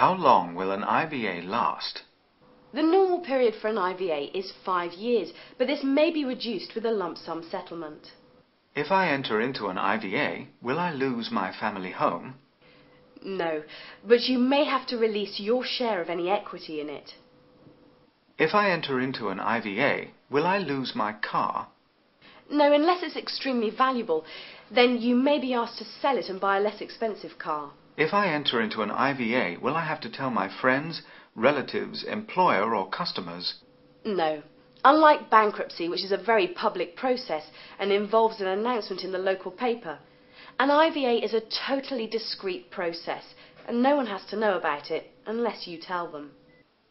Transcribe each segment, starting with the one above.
How long will an IVA last? The normal period for an IVA is 5 years, but this may be reduced with a lump sum settlement. If I enter into an IVA, will I lose my family home? No, but you may have to release your share of any equity in it. If I enter into an IVA, will I lose my car? No, unless it's extremely valuable, then you may be asked to sell it and buy a less expensive car. If I enter into an IVA, will I have to tell my friends, relatives, employer or customers? No. Unlike bankruptcy, which is a very public process and involves an announcement in the local paper, an IVA is a totally discreet process and no one has to know about it unless you tell them.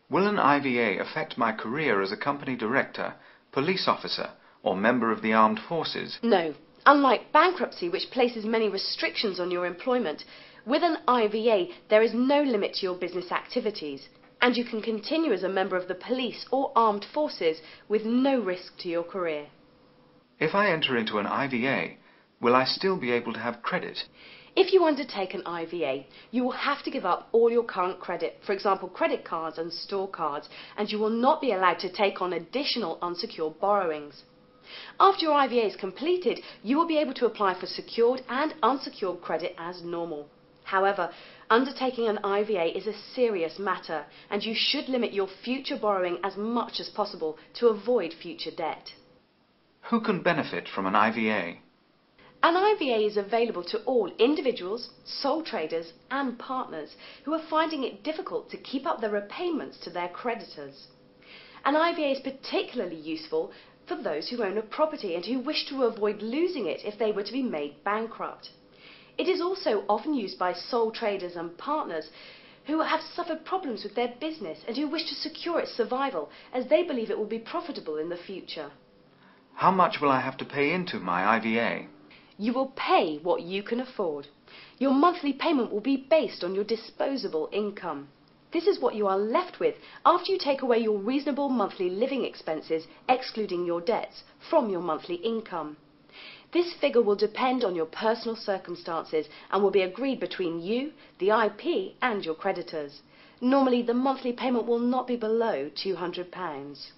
Will an IVA affect my career as a company director, police officer or member of the armed forces? No. Unlike bankruptcy, which places many restrictions on your employment, with an IVA there is no limit to your business activities, and you can continue as a member of the police or armed forces with no risk to your career. If I enter into an IVA, will I still be able to have credit? If you undertake an IVA, you will have to give up all your current credit, for example credit cards and store cards, and you will not be allowed to take on additional unsecured borrowings. After your IVA is completed, you will be able to apply for secured and unsecured credit as normal. However, undertaking an IVA is a serious matter, and you should limit your future borrowing as much as possible to avoid future debt. Who can benefit from an IVA? An IVA is available to all individuals, sole traders and partners who are finding it difficult to keep up their repayments to their creditors. An IVA is particularly useful for those who own a property and who wish to avoid losing it if they were to be made bankrupt. It is also often used by sole traders and partners who have suffered problems with their business and who wish to secure its survival as they believe it will be profitable in the future. How much will I have to pay into my IVA? You will pay what you can afford. Your monthly payment will be based on your disposable income. This is what you are left with after you take away your reasonable monthly living expenses, excluding your debts, from your monthly income. This figure will depend on your personal circumstances and will be agreed between you, the IP and your creditors. Normally the monthly payment will not be below £200.